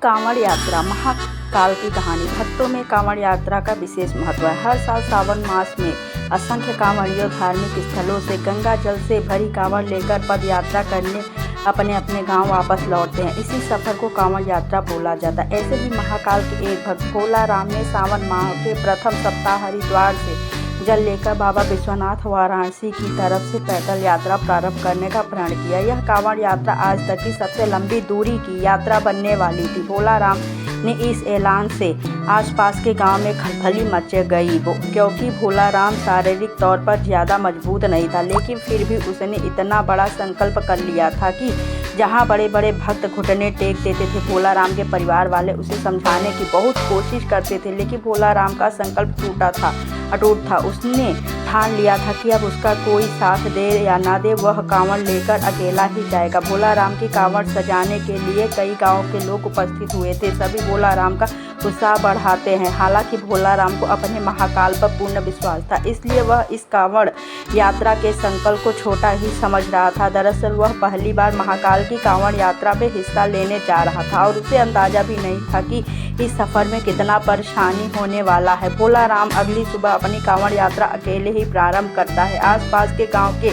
कांवड़ यात्रा महाकाल की कहानी। भक्तों में कांवड़ यात्रा का विशेष महत्व है। हर साल सावन मास में असंख्य कांवड़ियों धार्मिक स्थलों से गंगा जल से भरी कांवड़ लेकर पद यात्रा करने अपने अपने गांव वापस लौटते हैं। इसी सफर को कांवड़ यात्रा बोला जाता है। ऐसे ही महाकाल के एक भक्त भोला राम ने सावन माह के प्रथम सप्ताह हरिद्वार से जल लेकर बाबा विश्वनाथ वाराणसी की तरफ से पैदल यात्रा प्रारंभ करने का प्रण किया। यह कांवड़ यात्रा आज तक की सबसे लंबी दूरी की यात्रा बनने वाली थी। भोला राम ने इस ऐलान से आसपास के गांव में खलबली मच गई, क्योंकि भोला राम शारीरिक तौर पर ज़्यादा मजबूत नहीं था, लेकिन फिर भी उसने इतना बड़ा संकल्प कर लिया था कि जहां बड़े बड़े भक्त घुटने टेक देते थे, भोला राम के परिवार वाले उसे समझाने की बहुत कोशिश करते थे, लेकिन भोला राम का संकल्प अटूट था। उसने ठान लिया था कि अब उसका कोई साथ दे या ना दे, वह कांवड़ लेकर अकेला ही जाएगा। भोला राम की कांवड़ सजाने के लिए कई गांव के लोग उपस्थित हुए थे। सभी भोला राम का उत्साह बढ़ाते हैं। हालांकि भोला राम को अपने महाकाल पर पूर्ण विश्वास था, इसलिए वह इस कांवड़ यात्रा के संकल्प को छोटा ही समझ रहा था। दरअसल वह पहली बार महाकाल की कांवड़ यात्रा में हिस्सा लेने जा रहा था और उसे अंदाजा भी नहीं था कि इस सफर में कितना परेशानी होने वाला है। भोला राम अगली सुबह अपनी कांवड़ यात्रा अकेले ही प्रारंभ करता है। आसपास के गांव के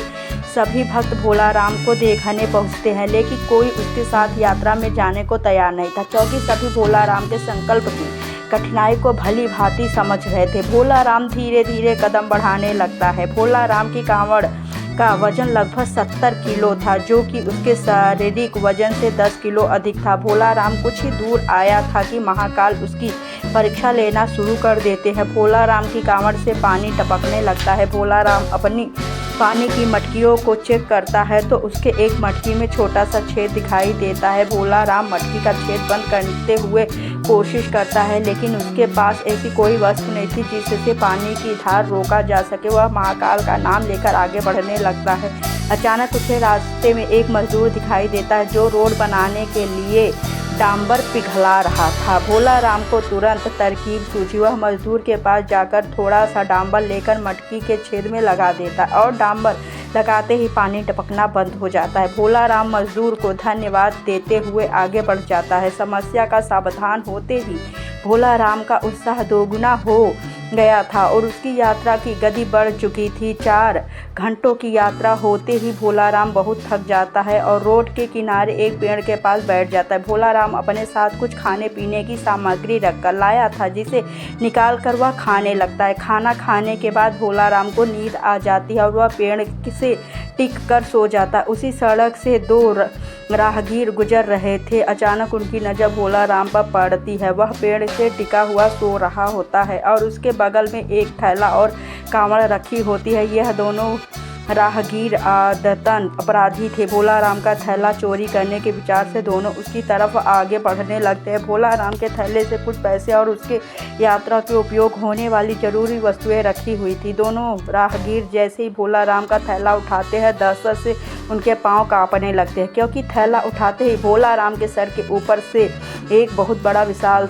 सभी भक्त भोला राम को देखने पहुंचते हैं, लेकिन कोई उसके साथ यात्रा में जाने को तैयार नहीं था, क्योंकि सभी भोला राम के संकल्प की कठिनाई को भली भांति समझ रहे थे। भोला राम धीरे धीरे कदम बढ़ाने लगता है। भोला राम की कांवड़ का वजन लगभग 70 किलो था, जो कि उसके शारीरिक वजन से 10 किलो अधिक था। भोला राम कुछ ही दूर आया था कि महाकाल उसकी परीक्षा लेना शुरू कर देते हैं। भोला राम की कांवड़ से पानी टपकने लगता है। भोला राम अपनी पानी की मटकियों को चेक करता है तो उसके एक मटकी में छोटा सा छेद दिखाई देता है। भोला राम मटकी का छेद बंद करते हुए कोशिश करता है, लेकिन उसके पास ऐसी कोई वस्तु नहीं थी जिससे पानी की धार रोका जा सके। वह महाकाल का नाम लेकर आगे बढ़ने लगता है। अचानक उसे रास्ते में एक मजदूर दिखाई देता है, जो रोड बनाने के लिए डांबर पिघला रहा था। भोला राम को तुरंत तरकीब सूझी। वह मजदूर के पास जाकर थोड़ा सा डांबर लेकर मटकी के छेद में लगा देता है और डांबर लगाते ही पानी टपकना बंद हो जाता है। भोला राम मजदूर को धन्यवाद देते हुए आगे बढ़ जाता है। समस्या का समाधान होते ही भोला राम का उत्साह दोगुना हो गया था और उसकी यात्रा की गति बढ़ चुकी थी। 4 घंटों की यात्रा होते ही भोला राम बहुत थक जाता है और रोड के किनारे एक पेड़ के पास बैठ जाता है। भोला राम अपने साथ कुछ खाने पीने की सामग्री रखकर लाया था, जिसे निकाल कर वह खाने लगता है। खाना खाने के बाद भोला राम को नींद आ जाती है और वह पेड़ से टिक कर सो जाता है। उसी सड़क से 2 राहगीर गुजर रहे थे। अचानक उनकी नज़र भोला राम पर पड़ती है। वह पेड़ से टिका हुआ सो रहा होता है और उसके बगल में एक थैला और कांवड़ रखी होती है। यह दोनों राहगीर आदतन अपराधी थे। भोला राम का थैला चोरी करने के विचार से दोनों उसकी तरफ आगे बढ़ने लगते हैं। भोला राम के थैले से कुछ पैसे और उसके यात्रा के उपयोग होने वाली जरूरी वस्तुएं रखी हुई थी। दोनों राहगीर जैसे ही भोला राम का थैला उठाते हैं, दहशत से उनके पांव कांपने लगते हैं, क्योंकि थैला उठाते ही भोला राम के सर के ऊपर से एक बहुत बड़ा विशाल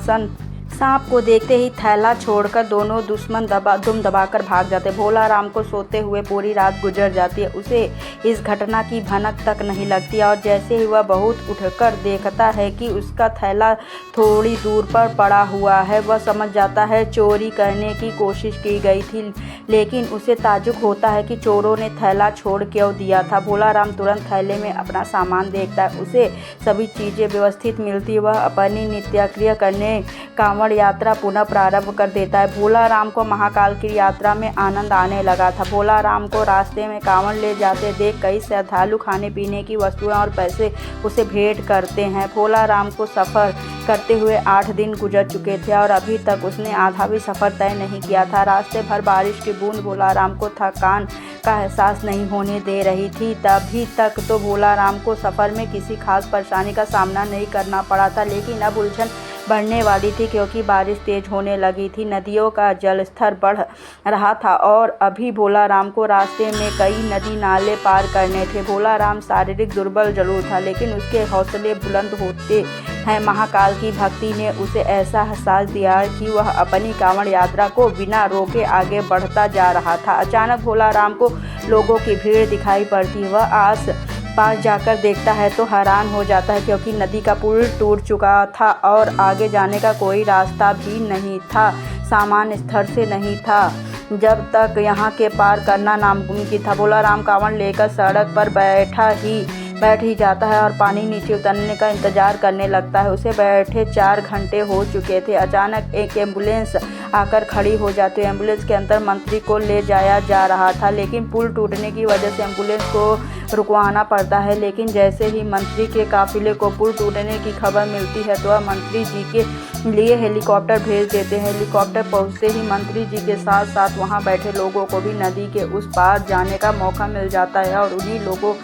सांप को देखते ही थैला छोड़कर दोनों दुश्मन दुम दबाकर भाग जाते। भोला राम को सोते हुए पूरी रात गुजर जाती है। उसे इस घटना की भनक तक नहीं लगती और जैसे ही वह बहुत उठकर देखता है कि उसका थैला थोड़ी दूर पर पड़ा हुआ है, वह समझ जाता है चोरी करने की कोशिश की गई थी, लेकिन उसे ताज्जुब होता है कि चोरों ने थैला छोड़ क्यों दिया था। भोला राम तुरंत थैले में अपना सामान देखता है। उसे सभी चीज़ें व्यवस्थित मिलती। वह अपनी नित्यक्रिया करने कांवड़ यात्रा पुनः प्रारंभ कर देता है। भोला राम को महाकाल की यात्रा में आनंद आने लगा था। भोला राम को रास्ते में कांवड़ ले जाते देख कई श्रद्धालु खाने पीने की वस्तुएं और पैसे उसे भेंट करते हैं। भोला राम को सफ़र करते हुए 8 दिन गुजर चुके थे और अभी तक उसने आधा भी सफ़र तय नहीं किया था। रास्ते भर बारिश की बूंद भोला राम को थकान का एहसास नहीं होने दे रही थी। तभी तक तो भोला राम को सफ़र में किसी खास परेशानी का सामना नहीं करना पड़ा था, लेकिन अब उलझन बढ़ने वाली थी, क्योंकि बारिश तेज होने लगी थी। नदियों का जलस्तर बढ़ रहा था और अभी भोला राम को रास्ते में कई नदी नाले पार करने थे। भोला राम शारीरिक दुर्बल जरूर था, लेकिन उसके हौसले बुलंद होते हैं। महाकाल की भक्ति ने उसे ऐसा एहसास दिया कि वह अपनी कांवड़ यात्रा को बिना रोके आगे बढ़ता जा रहा था। अचानक भोला राम को लोगों की भीड़ दिखाई पड़ती। वह आस पास जाकर देखता है तो हैरान हो जाता है, क्योंकि नदी का पुल टूट चुका था और आगे जाने का कोई रास्ता भी नहीं था, सामान्य स्तर से नहीं था, जब तक यहाँ के पार करना नामुमकिन था। भोलाराम कांवड़ लेकर सड़क पर बैठ ही जाता है और पानी नीचे उतरने का इंतजार करने लगता है। उसे बैठे 4 घंटे हो चुके थे। अचानक एक एम्बुलेंस आकर खड़ी हो जाती है। एम्बुलेंस के अंदर मंत्री को ले जाया जा रहा था, लेकिन पुल टूटने की वजह से एम्बुलेंस को रुकवाना पड़ता है। लेकिन जैसे ही मंत्री के काफिले को पुल टूटने की खबर मिलती है तो वह मंत्री जी के लिए हेलीकॉप्टर भेज देते हैं। हेलीकॉप्टर पहुंचते ही मंत्री जी के साथ साथ वहां बैठे लोगों को भी नदी के उस पार जाने का मौका मिल जाता है और उन्हीं लोगों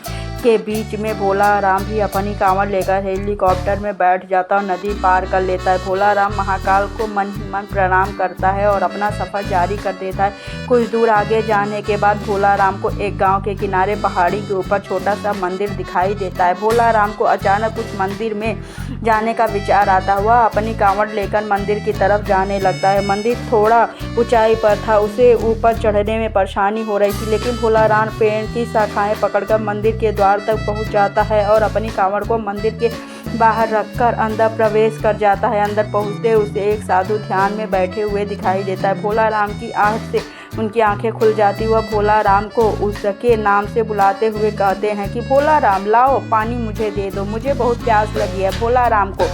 के बीच में भोलाराम भी अपनी कांवड़ लेकर हेलीकॉप्टर में बैठ जाता और नदी पार कर लेता है। भोलाराम महाकाल को मन ही मन प्रणाम करता है और अपना सफ़र जारी कर देता है। कुछ दूर आगे जाने के बाद भोलाराम को एक गांव के किनारे पहाड़ी के ऊपर छोटा सा मंदिर दिखाई देता है। भोलाराम को अचानक उस मंदिर में जाने का विचार आता है। वह अपनी कांवड़ लेकर मंदिर की तरफ जाने लगता है। मंदिर थोड़ा ऊंचाई पर था, उसे ऊपर चढ़ने में परेशानी हो रही थी, लेकिन भोलाराम पेड़ की शाखाएं पकड़कर मंदिर के द्वार तक पहुंच जाता है और अपनी कांवड़ को मंदिर के बाहर रखकर अंदर प्रवेश कर जाता है। अंदर पहुंचते उसे एक साधु ध्यान में बैठे हुए दिखाई देता है। भोलाराम की आहट से उनकी आंखें खुल जाती। वह भोलाराम को उसके नाम से बुलाते हुए कहते हैं कि भोलाराम लाओ पानी मुझे दे दो, मुझे बहुत प्यास लगी है। भोलाराम को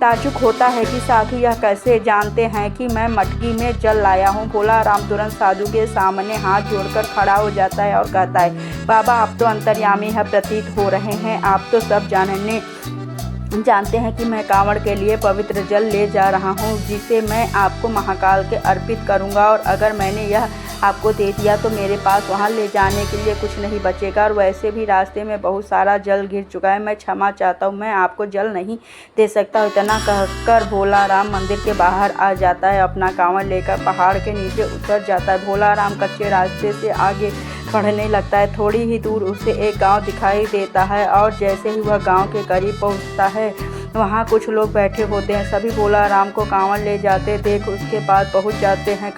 ताज्जुब होता है कि साधु यह कैसे जानते हैं कि मैं मटकी में जल लाया हूँ। भोलाराम तुरंत साधु के सामने हाथ जोड़कर खड़ा हो जाता है और कहता है, बाबा आप तो अंतर्यामी है प्रतीत हो रहे हैं, आप तो सब जानते हैं कि मैं कांवड़ के लिए पवित्र जल ले जा रहा हूँ, जिसे मैं आपको महाकाल के अर्पित करूँगा, और अगर मैंने यह आपको दे दिया तो मेरे पास वहाँ ले जाने के लिए कुछ नहीं बचेगा, और वैसे भी रास्ते में बहुत सारा जल गिर चुका है, मैं क्षमा चाहता हूँ, मैं आपको जल नहीं दे सकता। इतना कहकर भोलाराम मंदिर के बाहर आ जाता है, अपना कांवड़ लेकर पहाड़ के नीचे उतर जाता है। भोलाराम कच्चे रास्ते से आगे बढ़ने लगता है। थोड़ी ही दूर उसे एक गांव दिखाई देता है और जैसे ही वह गांव के करीब पहुंचता है वहां कुछ लोग बैठे होते हैं। सभी भोलाराम को कांवड़ ले जाते देख उसके पास पहुंच जाते हैं।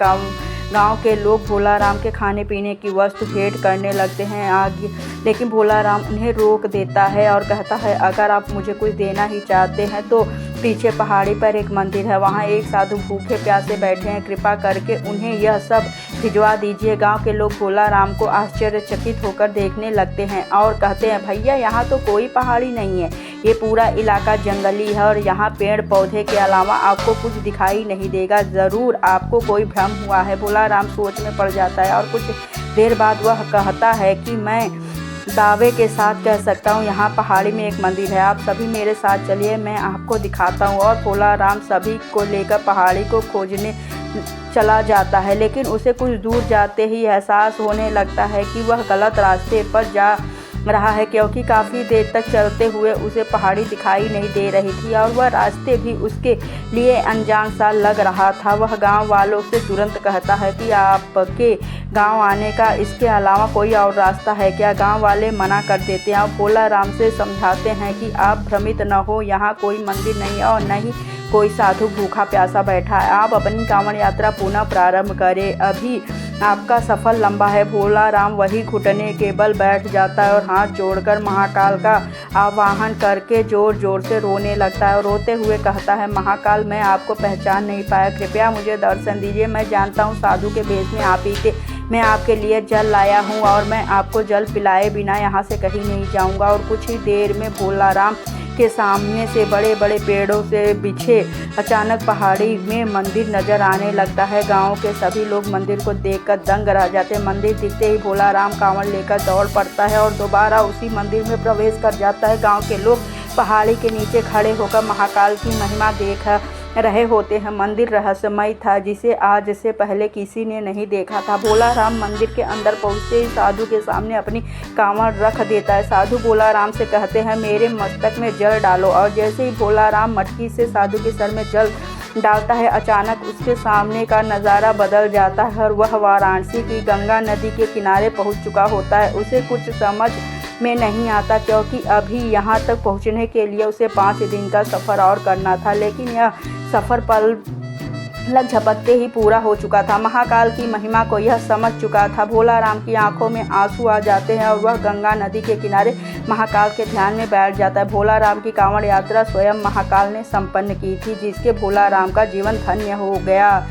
गांव के लोग भोलाराम के खाने पीने की वस्तु भेंट करने लगते हैं आगे, लेकिन भोलाराम उन्हें रोक देता है और कहता है, अगर आप मुझे कुछ देना ही चाहते हैं तो पीछे पहाड़ी पर एक मंदिर है, वहाँ एक साधु भूखे प्यासे बैठे हैं, कृपा करके उन्हें यह सब भिजवा दीजिए। गांव के लोग भोलाराम को आश्चर्यचकित होकर देखने लगते हैं और कहते हैं, भैया यहाँ तो कोई पहाड़ी नहीं है, ये पूरा इलाका जंगली है और यहाँ पेड़ पौधे के अलावा आपको कुछ दिखाई नहीं देगा, ज़रूर आपको कोई भ्रम हुआ है। भोलाराम सोच में पड़ जाता है और कुछ देर बाद वह कहता है कि मैं दावे के साथ कह सकता हूँ यहाँ पहाड़ी में एक मंदिर है, आप सभी मेरे साथ चलिए, मैं आपको दिखाता हूँ। और भोलाराम सभी को लेकर पहाड़ी को खोजने चला जाता है, लेकिन उसे कुछ दूर जाते ही एहसास होने लगता है कि वह गलत रास्ते पर जा रहा है, क्योंकि काफ़ी देर तक चलते हुए उसे पहाड़ी दिखाई नहीं दे रही थी और वह रास्ते भी उसके लिए अनजान सा लग रहा था। वह गांव वालों से तुरंत कहता है कि आपके गांव आने का इसके अलावा कोई और रास्ता है क्या? गांव वाले मना कर देते हैं और भोलाराम से समझाते हैं कि आप भ्रमित न हो, यहाँ कोई मंदिर नहीं है और न ही कोई साधु भूखा प्यासा बैठा है, आप अपनी कांवड़ यात्रा पुनः प्रारंभ करें, अभी आपका सफ़र लंबा है। भोलाराम वही घुटने के बल बैठ जाता है और हाथ जोड़कर महाकाल का आवाहन करके ज़ोर ज़ोर से रोने लगता है और रोते हुए कहता है, महाकाल मैं आपको पहचान नहीं पाया, कृपया मुझे दर्शन दीजिए। मैं जानता हूँ साधु के भेष में आप ही थे, मैं आपके लिए जल लाया हूँ और मैं आपको जल पिलाए बिना यहाँ से कहीं नहीं जाऊँगा। और कुछ ही देर में भोलाराम के सामने से बड़े बड़े पेड़ों से बिछे अचानक पहाड़ी में मंदिर नजर आने लगता है। गांव के सभी लोग मंदिर को देखकर दंग रह जाते हैं। मंदिर दिखते ही भोलाराम कांवड़ लेकर दौड़ पड़ता है और दोबारा उसी मंदिर में प्रवेश कर जाता है। गांव के लोग पहाड़ी के नीचे खड़े होकर महाकाल की महिमा देख रहे होते हैं। मंदिर रहस्यमय था, जिसे आज से पहले किसी ने नहीं देखा था। भोलाराम मंदिर के अंदर पहुंचते ही साधु के सामने अपनी कांवड़ रख देता है। साधु भोलाराम से कहते हैं, मेरे मस्तक में जल डालो, और जैसे ही भोलाराम मटकी से साधु के सर में जल डालता है, अचानक उसके सामने का नज़ारा बदल जाता है और वह वाराणसी की गंगा नदी के किनारे पहुंच चुका होता है। उसे कुछ समझ में नहीं आता, क्योंकि अभी यहाँ तक पहुँचने के लिए उसे 5 दिन का सफ़र और करना था, लेकिन यह सफ़र पल लग झपकते ही पूरा हो चुका था। महाकाल की महिमा को यह समझ चुका था। भोला राम की आंखों में आंसू आ जाते हैं और वह गंगा नदी के किनारे महाकाल के ध्यान में बैठ जाता है। भोला राम की कांवड़ यात्रा स्वयं महाकाल ने संपन्न की थी, जिसके भोला राम का जीवन धन्य हो गया।